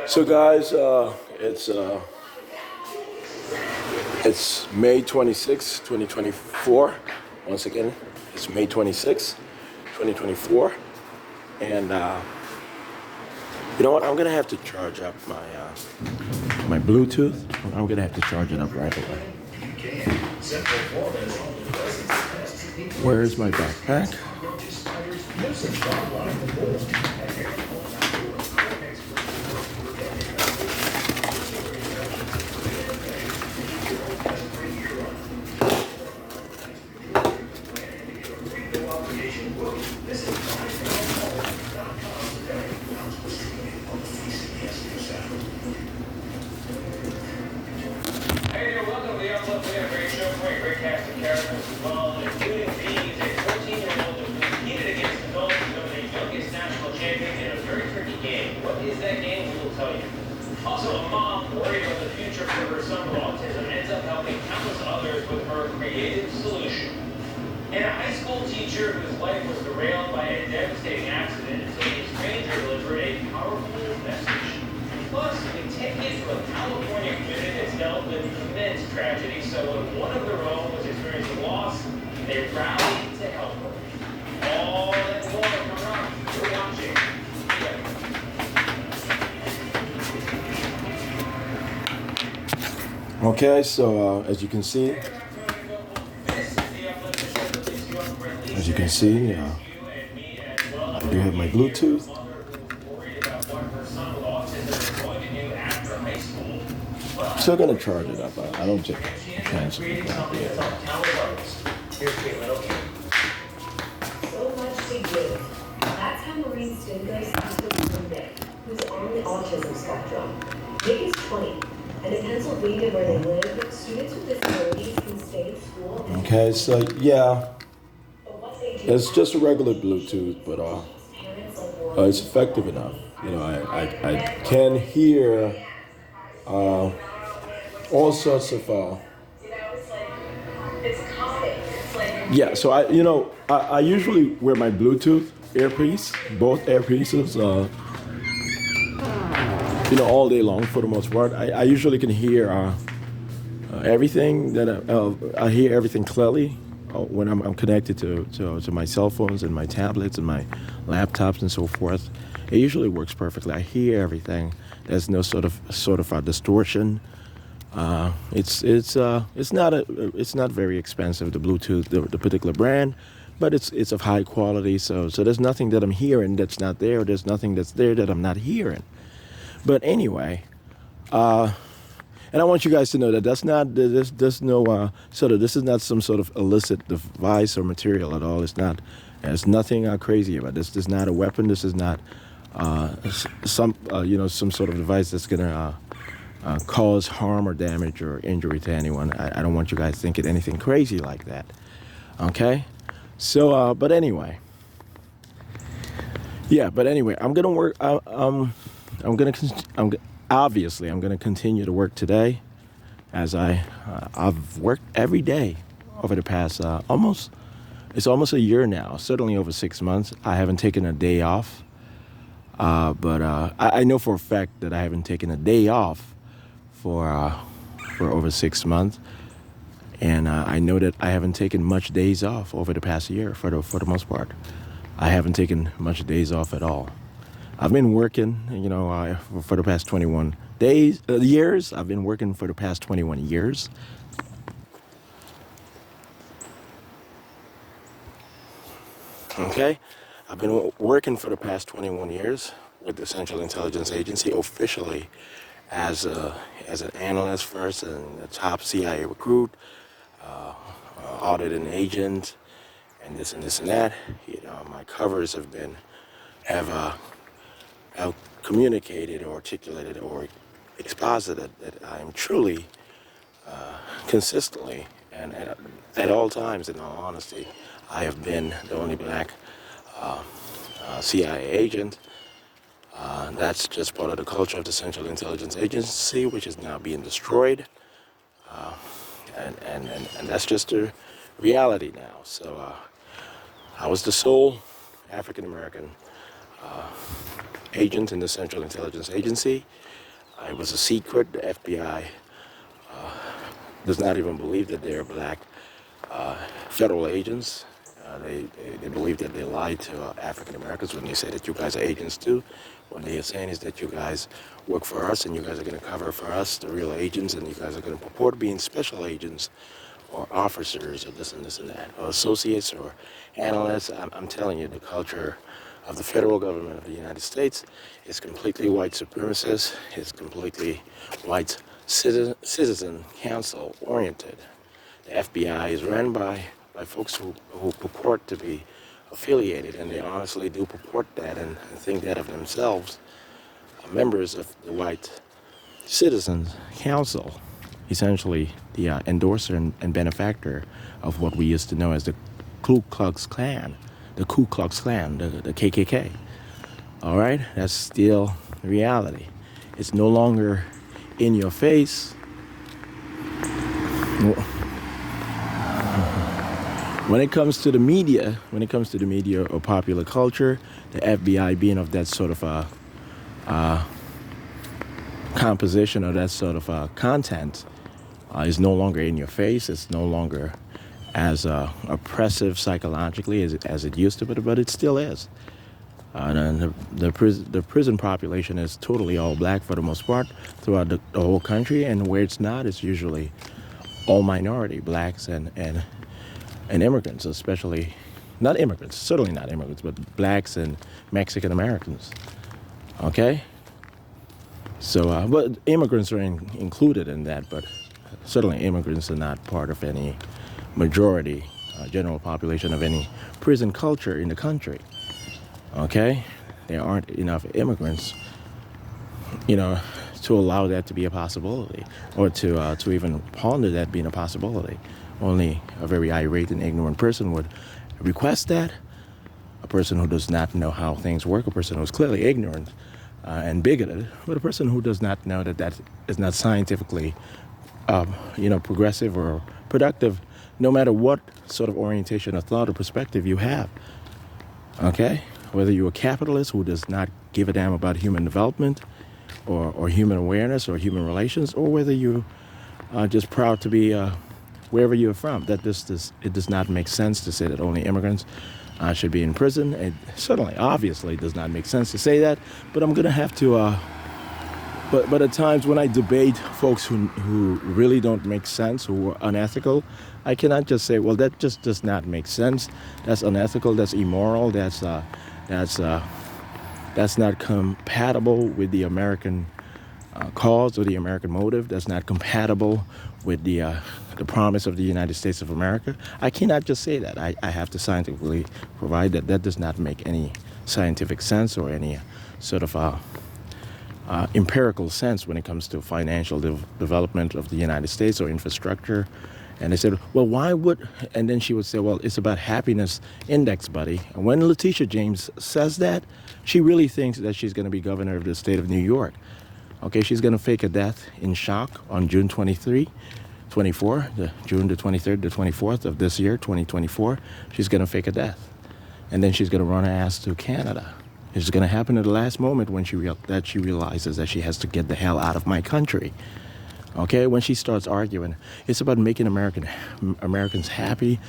So guys, it's May 26, 2024. Once again, it's May 26, 2024. And you know what? I'm gonna have to charge up my my Bluetooth. I'm gonna have to charge it up right away. Where's my backpack? Also, a mom worried about the future for her son with autism ends up helping countless others with her creative solution. And a high school teacher whose life was derailed by a devastating accident until a stranger delivered a powerful message. Plus, we take it to a California community that's dealt with immense tragedy, so when one of their own was experiencing loss, they rallied to help her. All that and more coming up. You're watching. Okay, so as you can see, I do have my Bluetooth. I'm still gonna charge it up. I don't take cancel it. So much to give. That's how Marine student goes to Nick, who's on the autism spectrum. Nick is 20. And in Pennsylvania, where they live, students with disabilities can stay in school. Okay, so yeah, it's just a regular Bluetooth, but it's effective enough. You know, I can hear all sorts of. Yeah, so I usually wear my Bluetooth earpiece, both earpieces. All day long for the most part. I usually can hear everything that I hear everything clearly when I'm connected to my cell phones and my tablets and my laptops and so forth. It usually works perfectly. I hear everything. There's no sort of a distortion. It's not very expensive, the Bluetooth, the particular brand, but it's of high quality. So there's nothing that I'm hearing that's not there. There's nothing that's there that I'm not hearing. But anyway, and I want you guys to know that there's no this is not some sort of illicit device or material at all. There's nothing crazy about this. This is not a weapon. This is not some sort of device that's gonna cause harm or damage or injury to anyone. I don't want you guys thinking anything crazy like that. Okay, so but anyway, I'm gonna work. I'm gonna continue to work today, as I've worked every day over the past almost a year now. Certainly over 6 months. I haven't taken a day off, but I know for a fact that I haven't taken a day off for over 6 months, and I know that I haven't taken much days off over the past year. For the most part, I haven't taken much days off at all. I've been working, for the past 21 years. I've been working for the past 21 years. Okay, I've been working for the past 21 years with the Central Intelligence Agency officially as an analyst first and a top CIA recruit, audit and agent, and this and that. My covers have communicated or articulated or exposited that I am truly, consistently, and at all times, in all honesty, I have been the only black CIA agent. That's just part of the culture of the Central Intelligence Agency, which is now being destroyed. And that's just the reality now. So I was the sole African American agent in the Central Intelligence Agency. I was a secret. The FBI does not even believe that they're black federal agents. They believe that they lied to African Americans when they say that you guys are agents too. What they are saying is that you guys work for us and you guys are going to cover for us, the real agents, and you guys are going to purport being special agents or officers or this and this and that, or associates or analysts. I'm telling you, the culture of the federal government of the United States is completely white supremacist. It's completely white citizen council oriented. The FBI is run by folks who purport to be affiliated, and they honestly do purport that and think that of themselves, members of the white citizens council, essentially the endorser and benefactor of what we used to know as the Ku Klux Klan, the KKK. All right, that's still reality. It's no longer in your face. When it comes to the media, or popular culture, the FBI being of that sort of composition or that sort of content is no longer in your face. It's no longer as oppressive psychologically as it used to be, but it still is. And the prison population is totally all black for the most part throughout the whole country, and where it's not, it's usually all minority, blacks and immigrants, especially, not immigrants, certainly not immigrants, but blacks and Mexican Americans. Okay? So, but immigrants are included in that, but certainly immigrants are not part of any majority, general population of any prison culture in the country. Okay? There aren't enough immigrants, to allow that to be a possibility, or to even ponder that being a possibility. Only a very irate and ignorant person would request that. A person who does not know how things work, a person who is clearly ignorant and bigoted, but a person who does not know that is not scientifically, progressive or productive, no matter what sort of orientation or thought or perspective you have. Okay? Whether you're a capitalist who does not give a damn about human development or human awareness or human relations, or whether you are just proud to be wherever you're from, that it does not make sense to say that only immigrants should be in prison. It certainly, obviously, does not make sense to say that, but I'm going to have to, but at times when I debate folks who really don't make sense, who are unethical, I cannot just say, well, that just does not make sense. That's unethical, that's immoral, that's not compatible with the American cause or the American motive. That's not compatible with the promise of the United States of America. I cannot just say that. I have to scientifically provide that. That does not make any scientific sense or any sort of empirical sense when it comes to financial development of the United States or infrastructure. And they said, well, why would, and then she would say, well, it's about happiness index, buddy. And when Letitia James says that, she really thinks that she's going to be governor of the state of New York. Okay, she's going to fake a death in shock on June 24, June the 23rd, the 24th of this year, 2024. She's going to fake a death. And then she's going to run her ass to Canada. It's going to happen at the last moment when she realizes that she has to get the hell out of my country. Okay, when she starts arguing, it's about making Americans happy,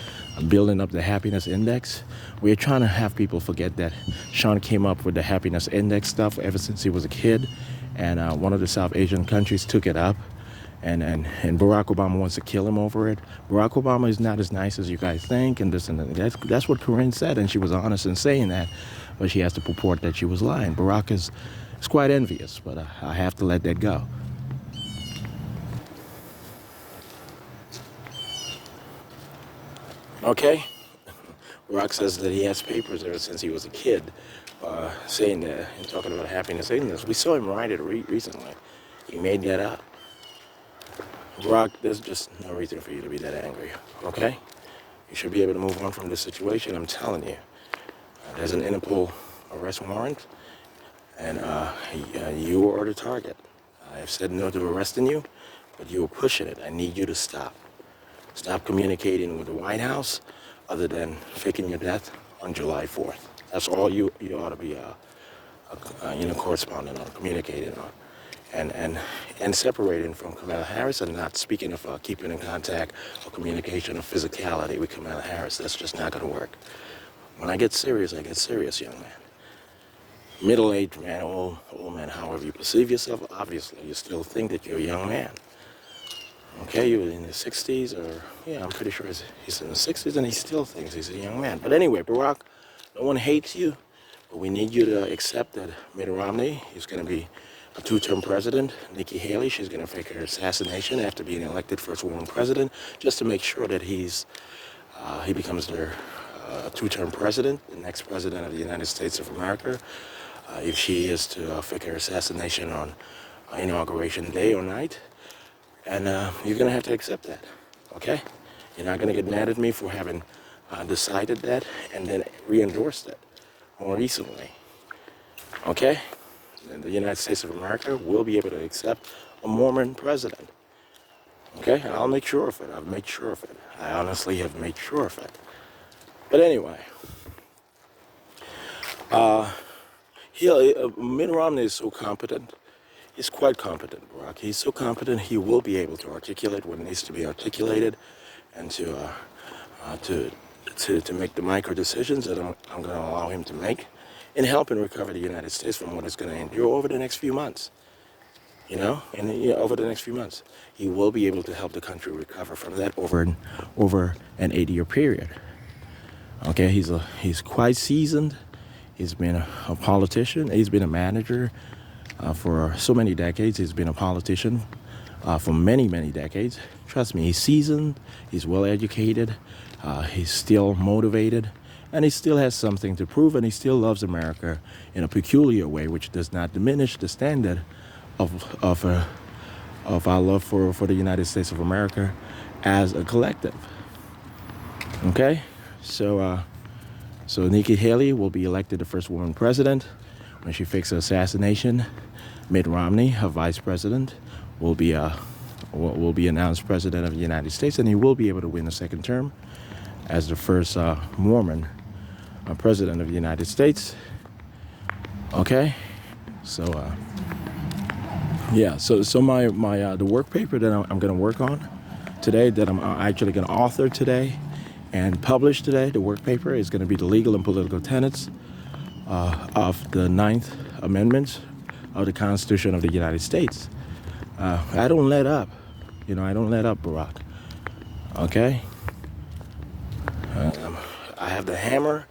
building up the happiness index. We're trying to have people forget that Shawn came up with the happiness index stuff ever since he was a kid, and one of the South Asian countries took it up, and Barack Obama wants to kill him over it. Barack Obama is not as nice as you guys think, and this and that. That's what Corinne said, and she was honest in saying that, but she has to purport that she was lying. Barack is quite envious, but I have to let that go. Okay, Barack says that he has papers ever since he was a kid, saying that and talking about happiness index. We saw him write it recently. He made that up. Barack, there's just no reason for you to be that angry. Okay, you should be able to move on from this situation. I'm telling you, there's an Interpol arrest warrant, and you are the target. I have said no to arresting you, but you were pushing it. I need you to stop. stop communicating with the White House other than faking your death on July 4th. That's all you ought to be corresponding on, communicating on. And separating from Kamala Harris and not speaking of keeping in contact or communication or physicality with Kamala Harris. That's just not going to work. When I get serious, young man. Middle-aged man, old man, however you perceive yourself, obviously you still think that you're a young man. Okay, you're in the 60s, or, yeah, I'm pretty sure he's in the 60s, and he still thinks he's a young man. But anyway, Barack, no one hates you, but we need you to accept that Mitt Romney is going to be a two-term president. Nikki Haley, she's going to fake her assassination after being elected first woman president, just to make sure that he becomes their two-term president, the next president of the United States of America. If she is to fake her assassination on inauguration day or night, and you're going to have to accept that, okay? You're not going to get mad at me for having decided that and then re-endorsed it more recently, okay? And the United States of America will be able to accept a Mormon president, okay? And I'll make sure of it. I've made sure of it. I honestly have made sure of it. But anyway, Mitt Romney is so competent. He's quite competent, Barack. He's so competent he will be able to articulate what needs to be articulated and to make the micro decisions that I'm going to allow him to make in helping recover the United States from what it's going to endure over the next few months. Over the next few months, he will be able to help the country recover from that over an 80-year period. Okay, he's quite seasoned. He's been a politician. He's been a manager for so many decades. He's been a politician for many, many decades. Trust me, he's seasoned. He's well educated. He's still motivated, and he still has something to prove. And he still loves America in a peculiar way, which does not diminish the standard of our love for the United States of America as a collective. Okay. So Nikki Haley will be elected the first woman president when she fakes her assassination. Mitt Romney, her vice president, will be announced president of the United States, and he will be able to win a second term as the first Mormon president of the United States. Okay, so my the work paper that I'm going to work on today, that I'm actually going to author today and publish today, the work paper is going to be the legal and political tenets of the 9th Amendment of the Constitution of the United States. I don't let up. I don't let up, Barack. Okay? I have the hammer.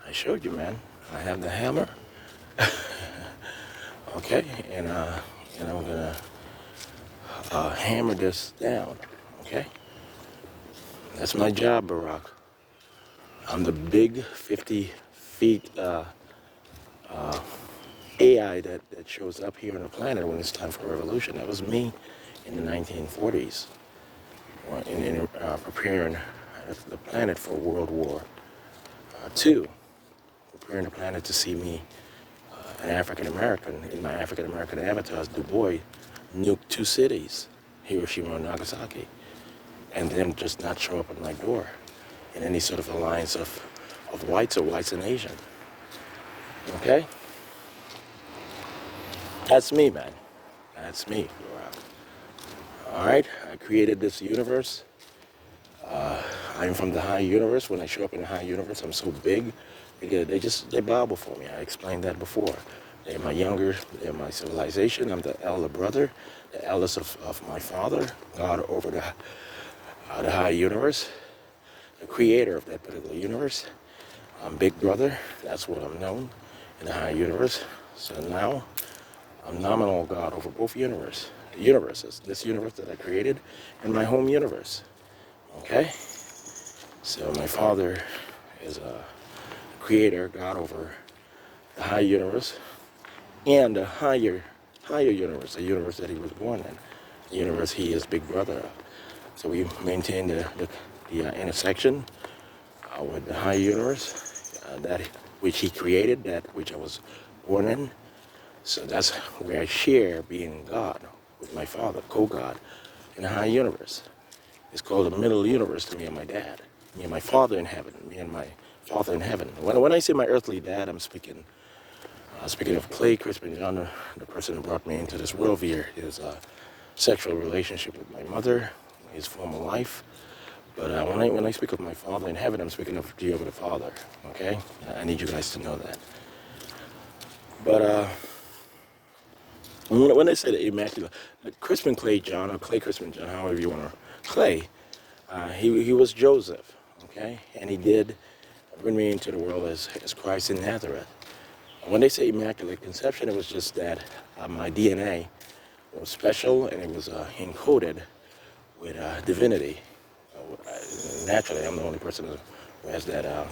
I showed you, man. I have the hammer. Okay? And I'm going to hammer this down. Okay? That's my job, Barack. I'm the big 50 feet AI that shows up here on the planet when it's time for revolution. That was me in the 1940s, in preparing the planet for World War II, preparing the planet to see me, an African American, in my African American avatar, Du Bois, nuke 2 cities, Hiroshima and Nagasaki, and then just not show up at my door in any sort of alliance of whites or whites and Asian. Okay? That's me, man. That's me, Barack. All right? I created this universe. I'm from the high universe. When I show up in the high universe, I'm so big. They bow before me. I explained that before. They're my civilization. I'm the elder brother, the eldest of my father, God over the high universe, the creator of that particular universe. I'm Big Brother. That's what I'm known in the high universe. So now I'm nominal God over both universes, this universe that I created and my home universe. Okay? So my father is a creator, God over the high universe and the higher universe, the universe that he was born in, the universe he is Big Brother of. So we maintain the intersection with the high universe, that which he created, that which I was born in. So that's where I share being God with my father, co-God, in the high universe. It's called the middle universe to me and my dad, me and my father in heaven, me and my father in heaven. When I say my earthly dad, I'm speaking of Clay Crispin John, the person who brought me into this world via his sexual relationship with my mother, his former wife. But when I speak of my father in heaven, I'm speaking of Jehovah the Father, okay? I need you guys to know that. But when I say the Immaculate, Crispin Clay John, or Clay Crispin John, however you want to, Clay, he was Joseph, okay? And he did bring me into the world as Christ in Nazareth. When they say Immaculate Conception, it was just that my DNA was special and it was encoded with divinity. Naturally, I'm the only person who has that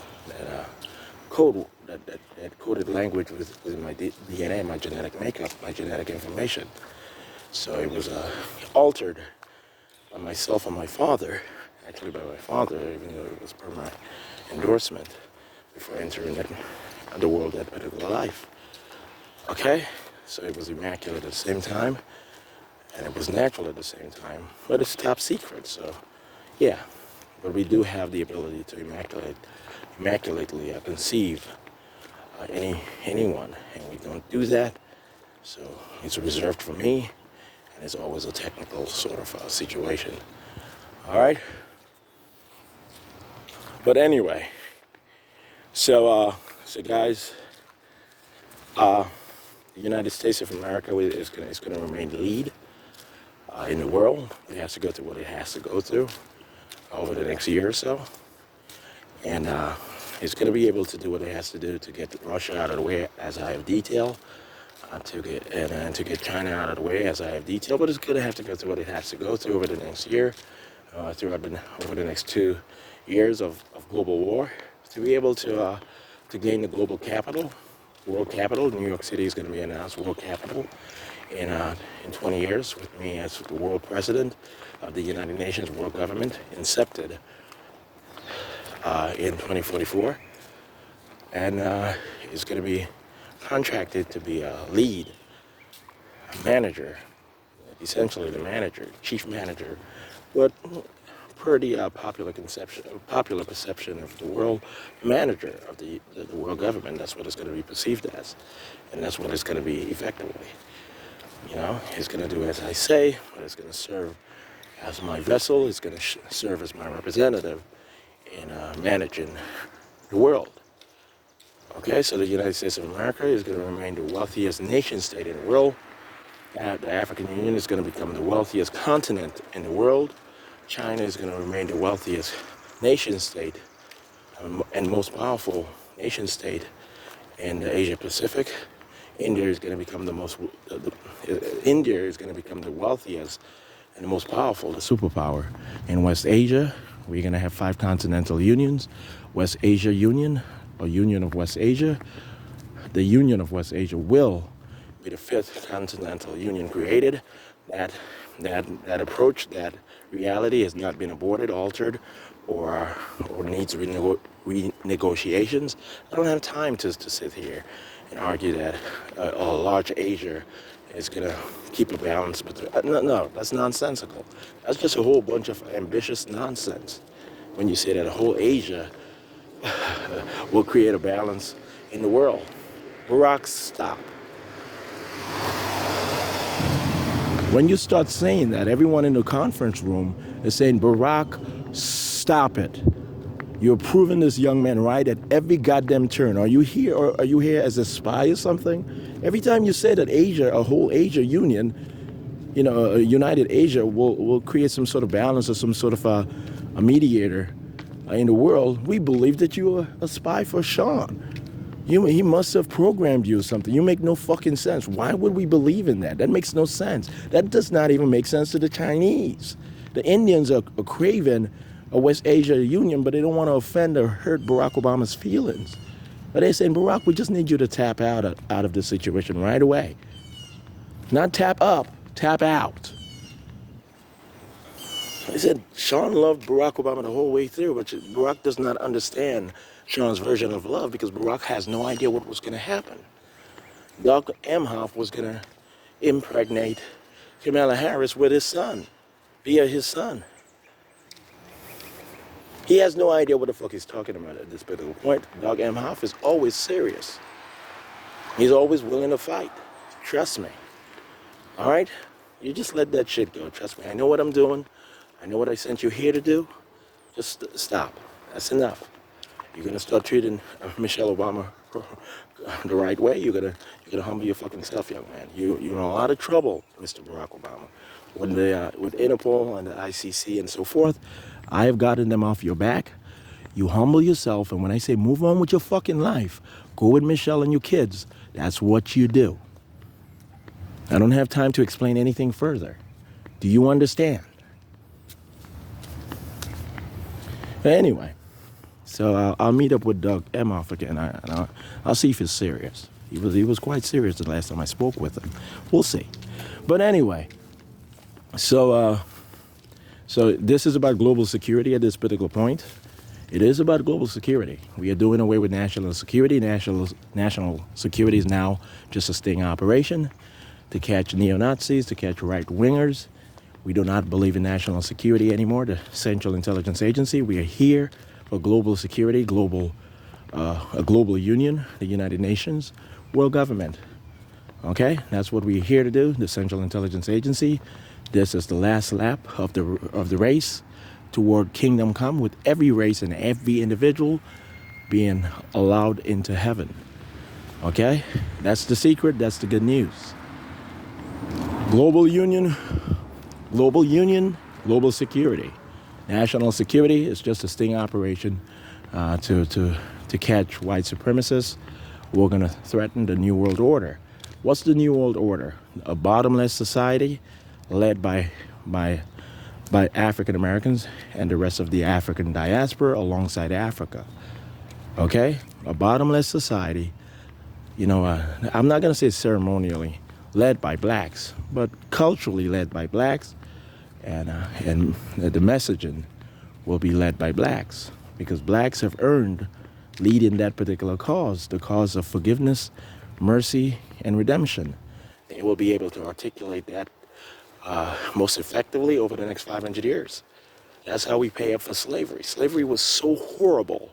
code, that coded language within my DNA, my genetic makeup, my genetic information. So it was altered by myself and my father, actually by my father, even though it was per my endorsement before entering the world, that particular life. Okay? So it was immaculate at the same time, and it was natural at the same time, but it's top secret, so yeah. But we do have the ability to immaculately conceive anyone, and we don't do that, so it's reserved for me, and it's always a technical sort of situation. All right? But anyway, so guys, the United States of America is going to remain the lead in the world. It has to go through what it has to go through over the next year or so, and it's going to be able to do what it has to do to get Russia out of the way, as I have detailed, to get China out of the way, as I have detailed. But it's going to have to go through what it has to go through over the next year, over the next 2 years of global war, to be able to gain the global capital, world capital. New York City is going to be announced world capital in 20 years, with me as the world president of the United Nations World Government, incepted in 2044, and is going to be contracted to be a lead, a manager, essentially the manager, chief manager, but per the popular perception of the world, manager of the world government. That's what it's going to be perceived as, and that's what it's going to be effectively. You know, it's going to do as I say, but it's going to serve as my vessel. It's going to serve as my representative in managing the world. Okay, so the United States of America is going to remain the wealthiest nation state in the world. The African Union is going to become the wealthiest continent in the world. China is going to remain the wealthiest nation state and most powerful nation state in the Asia Pacific. India is going to become the wealthiest and the most powerful, the superpower. In West Asia, we're going to have 5 continental unions. West Asia Union, or Union of West Asia. The Union of West Asia will be the 5th continental union created. That approach, that reality has not been aborted, altered, or needs renegotiations. I don't have time to sit here and argue that a large Asia is going to keep a balance. But no, that's nonsensical. That's just a whole bunch of ambitious nonsense. When you say that a whole Asia will create a balance in the world. Barack, stop. When you start saying that, everyone in the conference room is saying, Barack, stop it. You're proving this young man right at every goddamn turn. Are you here, or are you here as a spy or something? Every time you say that Asia, a whole Asia Union, you know, a united Asia will create some sort of balance or some sort of a mediator in the world, we believe that you are a spy for Shawn. He must have programmed you or something. You make no fucking sense. Why would we believe in that? That makes no sense. That does not even make sense to the Chinese. The Indians are craving a West Asia Union, but they don't want to offend or hurt Barack Obama's feelings. But they're saying, Barack, we just need you to tap out of this situation right away. Not tap up, tap out. They said Shawn loved Barack Obama the whole way through, but Barack does not understand Shawn's version of love because Barack has no idea what was going to happen. Dr. Emhoff was going to impregnate Kamala Harris with his son, via his son. He has no idea what the fuck he's talking about at this particular point. Doug Emhoff is always serious. He's always willing to fight. Trust me. All right? You just let that shit go. Trust me. I know what I'm doing. I know what I sent you here to do. Just stop. That's enough. You're gonna start treating Michelle Obama the right way. You're gonna humble your fucking self, young man. You're in a lot of trouble, Mr. Barack Obama. With Interpol and the ICC and so forth, I have gotten them off your back. You humble yourself, and when I say move on with your fucking life, go with Michelle and your kids. That's what you do. I don't have time to explain anything further. Do you understand? Anyway, so I'll meet up with Doug Emhoff again. I'll see if he's serious. He was quite serious the last time I spoke with him. We'll see. But anyway, so this is about global security at this particular point. It is about global security. We are doing away with national security. National security is now just a sting operation to catch neo-Nazis, to catch right-wingers. We do not believe in national security anymore, the Central Intelligence Agency. We are here for global security, a global union, the United Nations, world government. Okay, that's what we're here to do, the Central Intelligence Agency. This is the last lap of the race toward kingdom come, with every race and every individual being allowed into heaven. Okay, that's the secret, that's the good news. Global union, global security. National security is just a sting operation to catch white supremacists. We're going to threaten the New World Order. What's the New World Order? A bottomless society led by African Americans and the rest of the African diaspora alongside Africa. Okay? A bottomless society, I'm not going to say ceremonially led by blacks, but culturally led by blacks, and the messaging will be led by blacks, because blacks have earned leading that particular cause, the cause of forgiveness, mercy, and redemption. They will be able to articulate that most effectively over the next 500 years. That's how we pay up for slavery. Slavery was so horrible.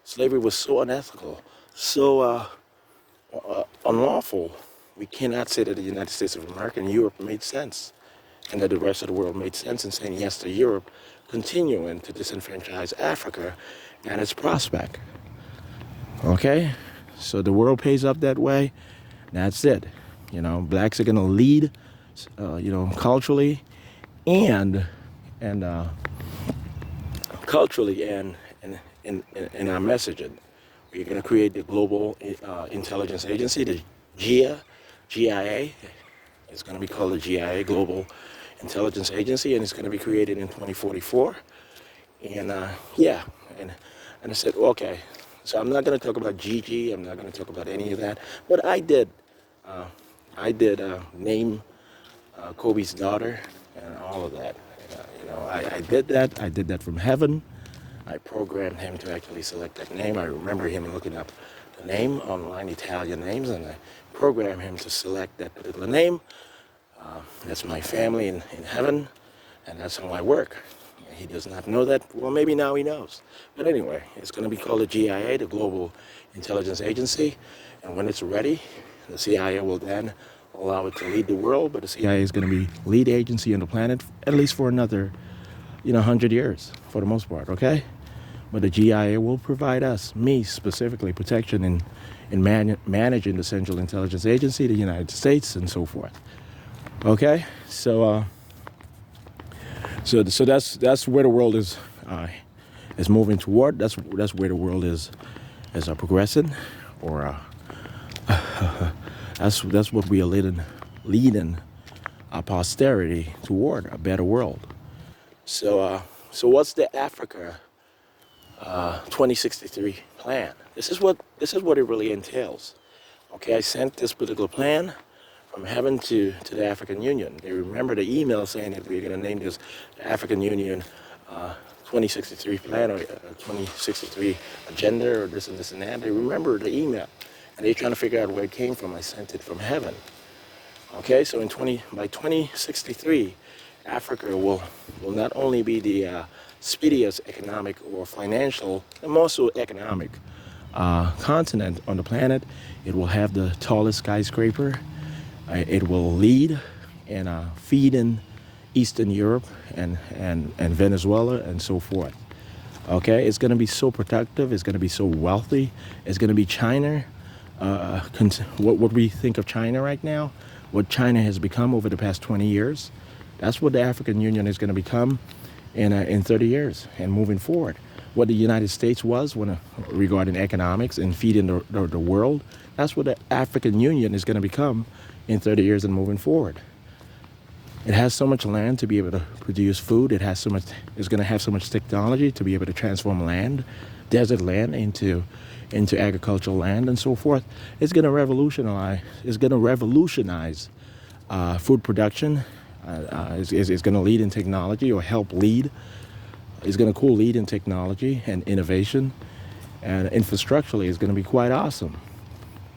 Slavery was so unethical, so unlawful. We cannot say that the United States of America and Europe made sense, and that the rest of the world made sense in saying yes to Europe, continuing to disenfranchise Africa and its prospect. Okay? So the world pays up that way. That's it. Blacks are going to lead, culturally and in our messaging. We're going to create the Global Intelligence Agency, the GIA. It's going to be called the GIA, Global Intelligence Agency, and it's going to be created in 2044. And and I said, okay, so I'm not going to talk about Gigi. I'm not going to talk about any of that. But I did name Kobe's daughter and all of that. I did that. I did that from heaven. I programmed him to actually select that name. I remember him looking up the name online, Italian names, and I programmed him to select that particular name. That's my family in heaven, and that's how I work. He does not know that. Well, maybe now he knows. But anyway, it's going to be called the GIA, the Global Intelligence Agency, and when it's ready, the CIA will then allow it to lead the world, but the CIA is going to be lead agency on the planet at least for another 100 years for the most part, okay? But the GIA will provide us, me specifically, protection in managing the Central Intelligence Agency, the United States, and so forth. Okay, so that's where the world is moving toward. That's where the world is progressing, or that's what we are leading our posterity toward, a better world. So what's the Africa 2063 plan? This is what it really entails. Okay, I sent this particular plan from heaven to the African Union. They remember the email saying that we're going to name this African Union 2063 plan, or 2063 agenda, or this and this and that. They remember the email, and they're trying to figure out where it came from. I sent it from heaven. Okay, so by 2063, Africa will not only be the speediest economic or financial, and more so economic continent on the planet. It will have the tallest skyscraper. It will lead and feed in Eastern Europe and Venezuela and so forth. Okay, it's going to be so productive. It's going to be so wealthy. It's going to be China. What we think of China right now, what China has become over the past 20 years, that's what the African Union is going to become in 30 years and moving forward. What the United States was regarding economics and feeding the world, that's what the African Union is going to become in 30 years and moving forward. It has so much land to be able to produce food. It's going to have so much technology to be able to transform land, desert land into agricultural land and so forth. It's going to revolutionize food production. It's going to lead in technology or help lead. It's going to co-lead in technology and innovation, and infrastructurally it's going to be quite awesome.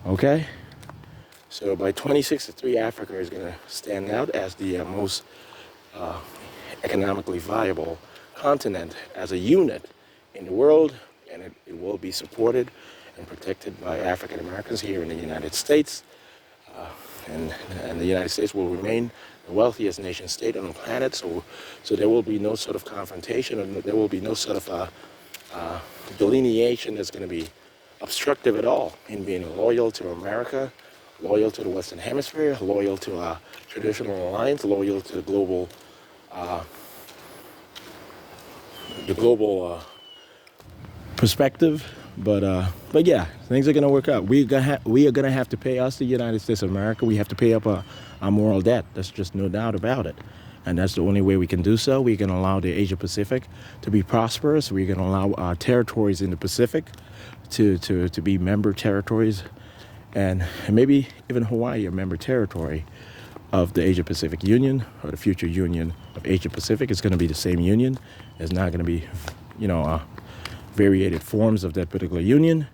Okay? So by 2063, Africa is going to stand out as the most economically viable continent as a unit in the world, and it will be supported and protected by African Americans here in the United States. And the United States will remain the wealthiest nation state on the planet, so there will be no sort of confrontation, and there will be no sort of delineation that's going to be obstructive at all in being loyal to America, loyal to the Western Hemisphere, loyal to our traditional alliance, loyal to the global perspective. But yeah, things are going to work out. We are going to have to pay, us, the United States of America, we have to pay up our moral debt. There's just no doubt about it. And that's the only way we can do so. We can allow the Asia Pacific to be prosperous. We can allow our territories in the Pacific to be member territories, and maybe even Hawaii a member territory of the Asia Pacific Union, or the future Union of Asia Pacific. It's going to be the same union. It's not going to be, variated forms of that particular union,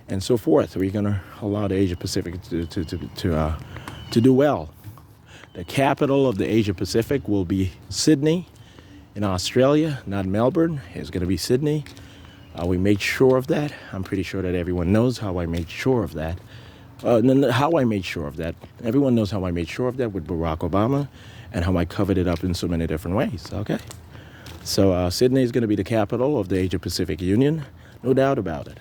and so forth. We're going to allow the Asia Pacific to do well. The capital of the Asia Pacific will be Sydney in Australia, not Melbourne. It's going to be Sydney. We made sure of that. I'm pretty sure that everyone knows how I made sure of that. How I made sure of that. Everyone knows how I made sure of that with Barack Obama, and how I covered it up in so many different ways. Okay? So Sydney is going to be the capital of the Asia Pacific Union, no doubt about it.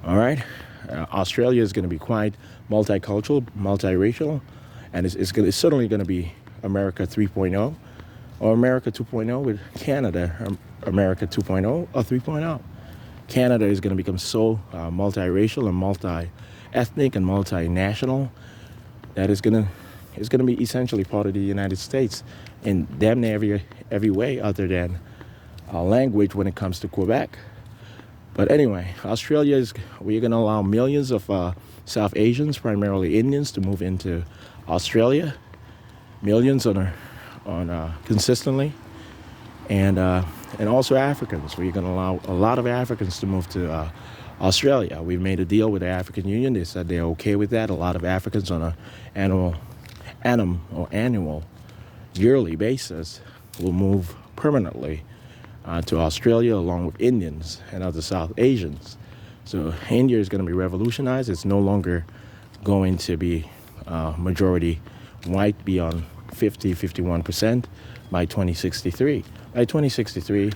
All right? Australia is going to be quite multicultural, multiracial, and it's certainly going to be America 3.0 or America 2.0 with Canada, America 2.0 or 3.0. Canada is going to become so multiracial and multi-ethnic and multinational that it's going to be essentially part of the United States in damn near every way other than language when it comes to Quebec. But anyway, we're going to allow millions of South Asians, primarily Indians, to move into Australia. Millions consistently. And also Africans. We're going to allow a lot of Africans to move to Australia. We've made a deal with the African Union. They said they're okay with that. A lot of Africans on an annual yearly basis will move permanently to Australia, along with Indians and other South Asians. So India is going to be revolutionized. It's no longer going to be majority white beyond 51% by 2063. By 2063,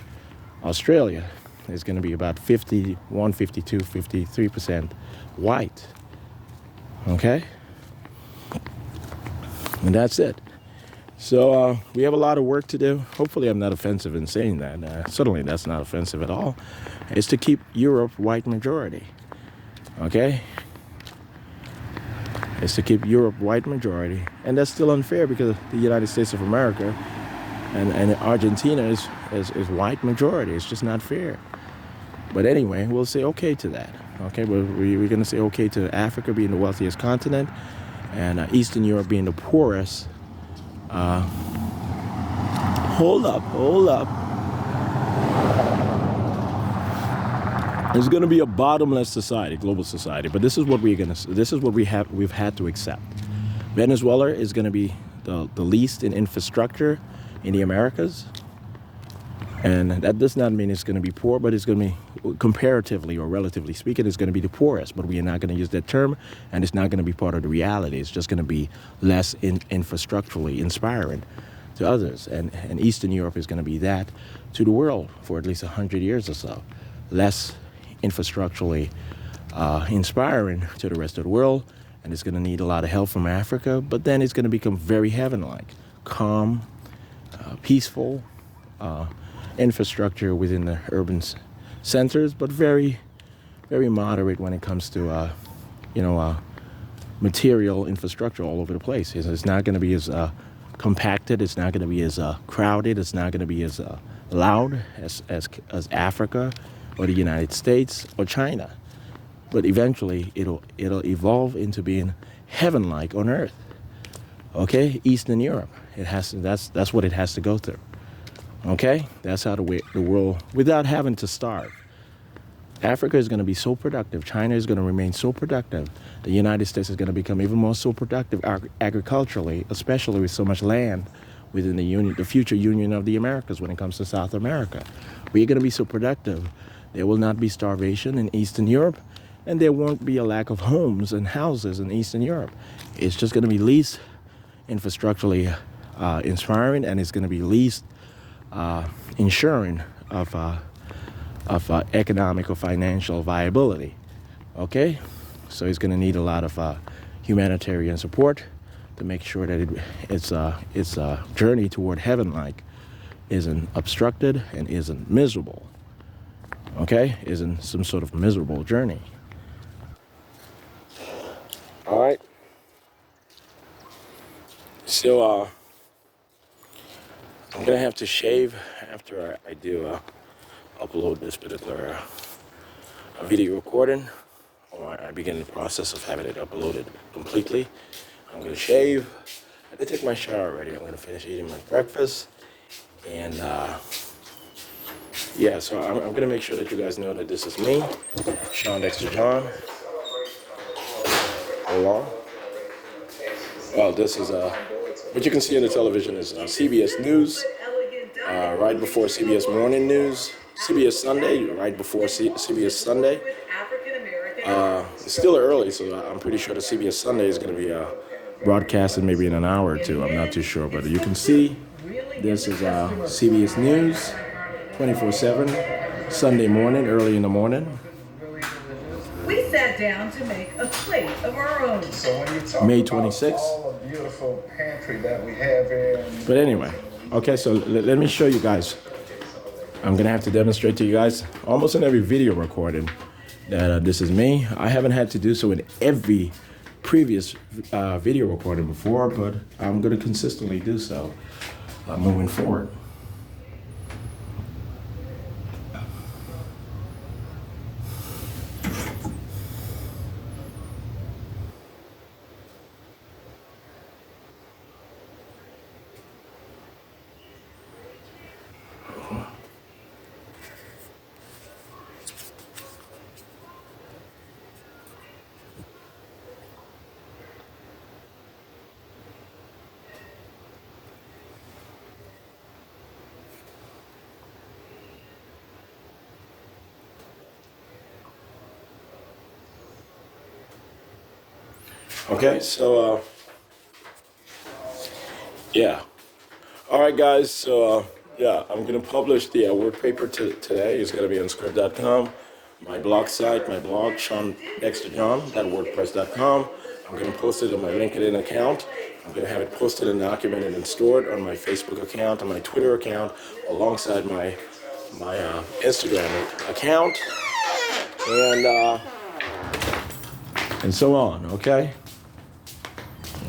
Australia is going to be about 51, 52, 53% white. Okay? And that's it. So we have a lot of work to do. Hopefully I'm not offensive in saying that. Certainly that's not offensive at all. It's to keep Europe white majority. Okay? It's to keep Europe white majority. And that's still unfair because the United States of America and Argentina is white majority. It's just not fair. But anyway, we'll say okay to that. Okay, we're going to say okay to Africa being the wealthiest continent and Eastern Europe being the poorest. Hold up. There's going to be a bottomless society, global society, but this is what we've had to accept. Venezuela is going to be the least in infrastructure in the Americas. And that does not mean it's going to be poor, but it's going to be, comparatively or relatively speaking, it's going to be the poorest. But we are not going to use that term, and it's not going to be part of the reality. It's just going to be less infrastructurally inspiring to others. And Eastern Europe is going to be that to the world for at least 100 years or so. Less infrastructurally inspiring to the rest of the world, and it's going to need a lot of help from Africa, but then it's going to become very heaven-like, calm, peaceful, infrastructure within the urban centers, but very, very moderate when it comes to, material infrastructure all over the place. It's not going to be as compacted. It's not going to be as crowded. It's not going to be as loud as Africa or the United States or China. But eventually, it'll evolve into being heaven-like on Earth. Okay, Eastern Europe. That's what it has to go through. Okay, that's how the world, without having to starve. Africa is going to be so productive. China is going to remain so productive. The United States is going to become even more so productive agriculturally, especially with so much land within the union, the future union of the Americas when it comes to South America. We're going to be so productive. There will not be starvation in Eastern Europe, and there won't be a lack of homes and houses in Eastern Europe. It's just going to be least infrastructurally inspiring, and it's going to be least ensuring of economic or financial viability. Okay, so it's going to need a lot of humanitarian support to make sure that its journey toward heaven-like isn't obstructed and isn't miserable. Okay, isn't some sort of miserable journey. All right. So I'm gonna have to shave after I do upload this particular video recording, or I begin the process of having it uploaded completely. I'm gonna shave. I did take my shower already. I'm gonna finish eating my breakfast, and yeah. So I'm gonna make sure that you guys know that this is me, Shawn Dexter John. Along. Well, this is what you can see on the television is CBS News, right before CBS Morning News, CBS Sunday, right before CBS Sunday. It's still early, so I'm pretty sure the CBS Sunday is going to be broadcasted maybe in an hour or two. I'm not too sure, but you can see this is CBS News, 24/7, Sunday morning, early in the morning. We sat down to make a plate of our own. So when you talk May about 26th. all the beautiful pantry that we have in. But anyway, okay, so let me show you guys. I'm going to have to demonstrate to you guys almost in every video recording that this is me. I haven't had to do so in every previous video recording before, but I'm going to consistently do so moving forward. Okay, so yeah. All right, guys. So yeah, I'm gonna publish the work paper today. It's gonna be on script.com, my blog site, my blog, ShawnDexterJohn.wordpress.com. I'm gonna post it on my LinkedIn account. I'm gonna have it posted and documented and stored on my Facebook account, on my Twitter account, alongside my Instagram account, and so on. Okay.